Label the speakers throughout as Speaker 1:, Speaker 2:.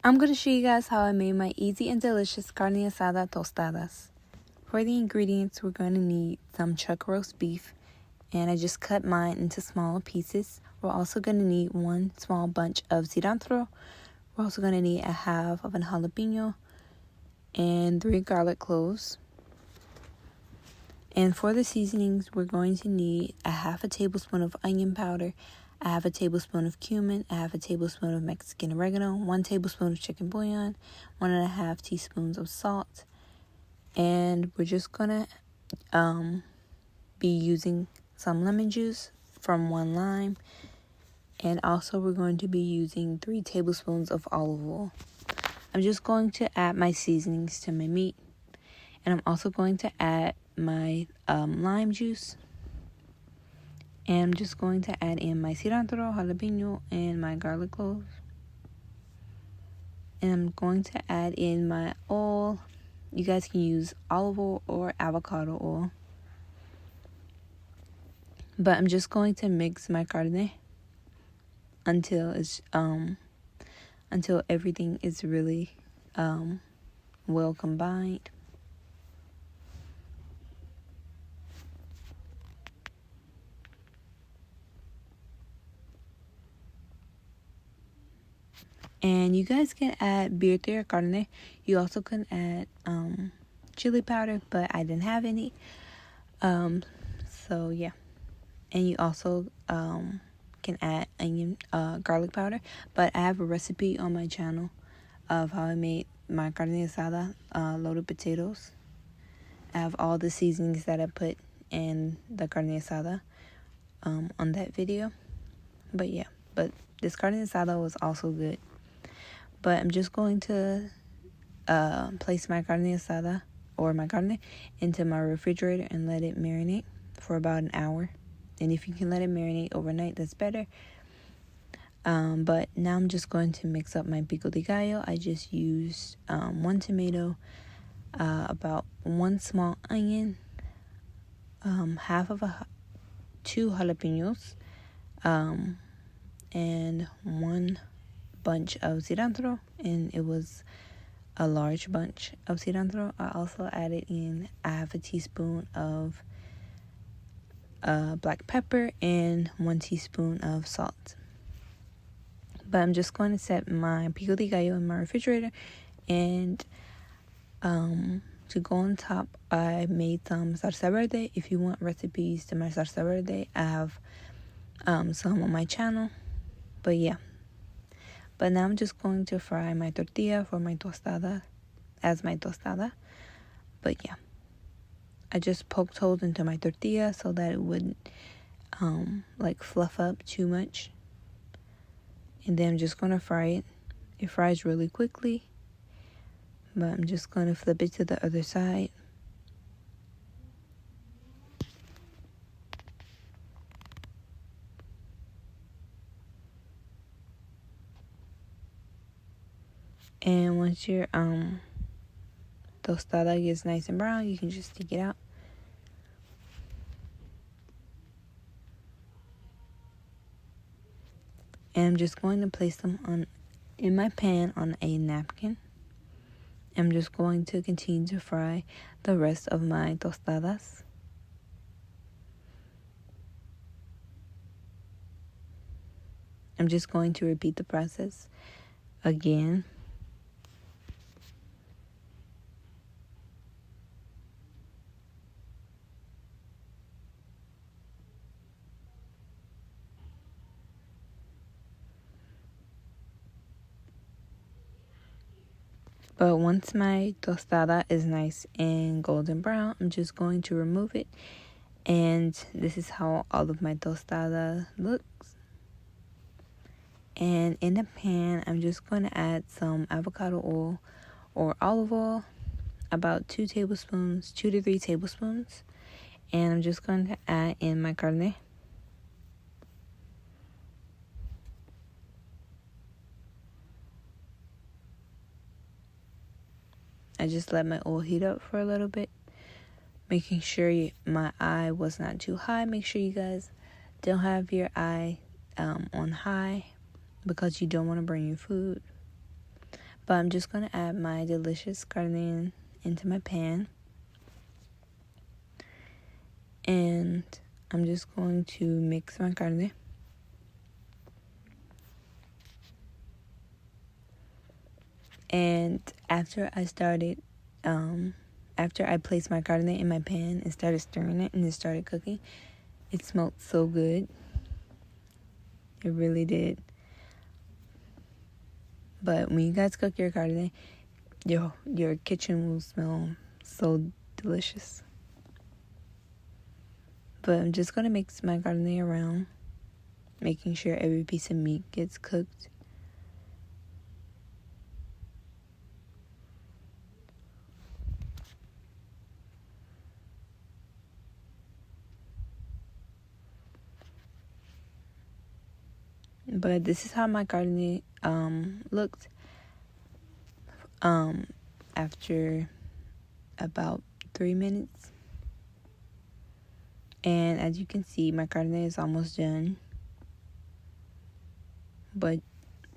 Speaker 1: I'm going to show you guys how I made my easy and delicious carne asada tostadas. For the ingredients, we're going to need some chuck roast beef, and I just cut mine into smaller pieces. We're also going to need one small bunch of cilantro. We're also going to need a half of an jalapeno and 3 garlic cloves. And for the seasonings, we're going to need a half a tablespoon of onion powder, a half a tablespoon of cumin, a half a tablespoon of Mexican oregano, 1 tablespoon of chicken bouillon, 1.5 teaspoons of salt. And we're just gonna be using some lemon juice from 1 lime. And also we're going to be using 3 tablespoons of olive oil. I'm just going to add my seasonings to my meat. And I'm also going to add my lime juice. And I'm just going to add in my cilantro, jalapeno, and my garlic cloves. And I'm going to add in my oil. You guys can use olive oil or avocado oil. But I'm just going to mix my carne until everything is really well combined. And you guys can add birria or carne. You also can add chili powder, but I didn't have any. So yeah. And you also can add garlic powder. But I have a recipe on my channel of how I made my carne asada, loaded potatoes. I have all the seasonings that I put in the carne asada on that video. But yeah, this carne asada was also good. But I'm just going to place my carne asada or my carne into my refrigerator and let it marinate for about an hour. And if you can let it marinate overnight, that's better. But now I'm just going to mix up my pico de gallo. I just used 1 tomato, about 1 small onion, half of 2 jalapenos, and 1 bunch of cilantro, and it was a large bunch of cilantro. I also added in half a teaspoon of black pepper and 1 teaspoon of salt. But I'm just going to set my pico de gallo in my refrigerator, and to go on top, I made some salsa verde. If you want recipes to my salsa verde, I have some on my channel. But yeah. But now I'm just going to fry my tortilla for my tostada as my tostada. But yeah, I just poked holes into my tortilla so that it wouldn't fluff up too much. And then I'm just going to fry it. It fries really quickly. But I'm just going to flip it to the other side. And once your tostada gets nice and brown, you can just take it out. And I'm just going to place them in my pan on a napkin. I'm just going to continue to fry the rest of my tostadas. I'm just going to repeat the process again. But once my tostada is nice and golden brown, I'm just going to remove it. And this is how all of my tostada looks. And in the pan, I'm just going to add some avocado oil or olive oil, about 2 to 3 tablespoons. And I'm just going to add in my carne. I just let my oil heat up for a little bit, making sure my eye was not too high. Make sure you guys don't have your eye on high because you don't want to burn your food. But I'm just going to add my delicious carne into my pan. And I'm just going to mix my carne. And after I placed my carne in my pan and started stirring it and it started cooking, it smelled so good. It really did. But when you guys cook your carne, your kitchen will smell so delicious. But I'm just going to mix my carne around, making sure every piece of meat gets cooked. But this is how my carne looked after about 3 minutes. And as you can see, my carne is almost done. But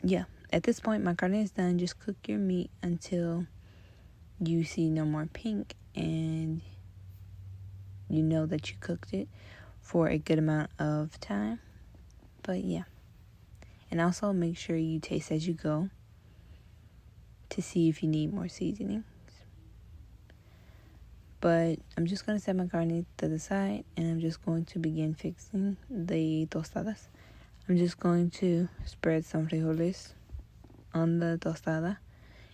Speaker 1: yeah, at this point, my carne is done. Just cook your meat until you see no more pink and you know that you cooked it for a good amount of time. But yeah. And also make sure you taste as you go to see if you need more seasoning. But I'm just going to set my carne to the side and I'm just going to begin fixing the tostadas. I'm just going to spread some frijoles on the tostada.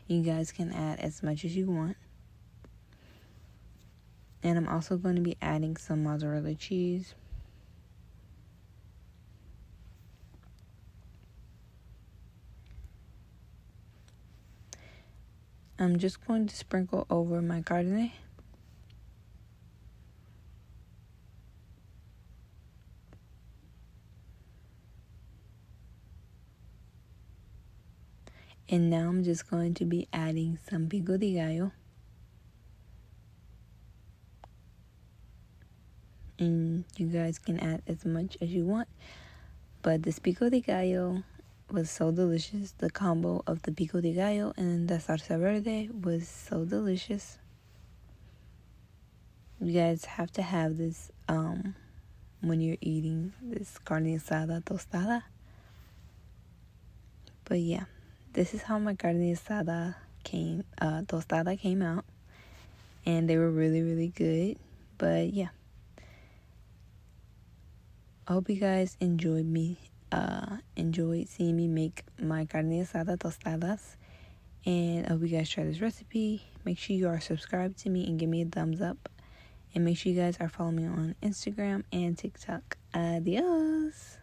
Speaker 1: You guys can add as much as you want. And I'm also going to be adding some mozzarella cheese. I'm just going to sprinkle over my carne. And now I'm just going to be adding some pico de gallo. And you guys can add as much as you want. But this pico de gallo was so delicious. The combo of the pico de gallo and the salsa verde was so delicious. You guys have to have this when you're eating this carne asada tostada. But yeah. This is how my carne asada tostada came out. And they were really, really good. But yeah. I hope you guys enjoyed seeing me make my carne asada tostadas. And I hope you guys try this recipe. Make sure you are subscribed to me and give me a thumbs up. And make sure you guys are following me on Instagram and TikTok. Adios.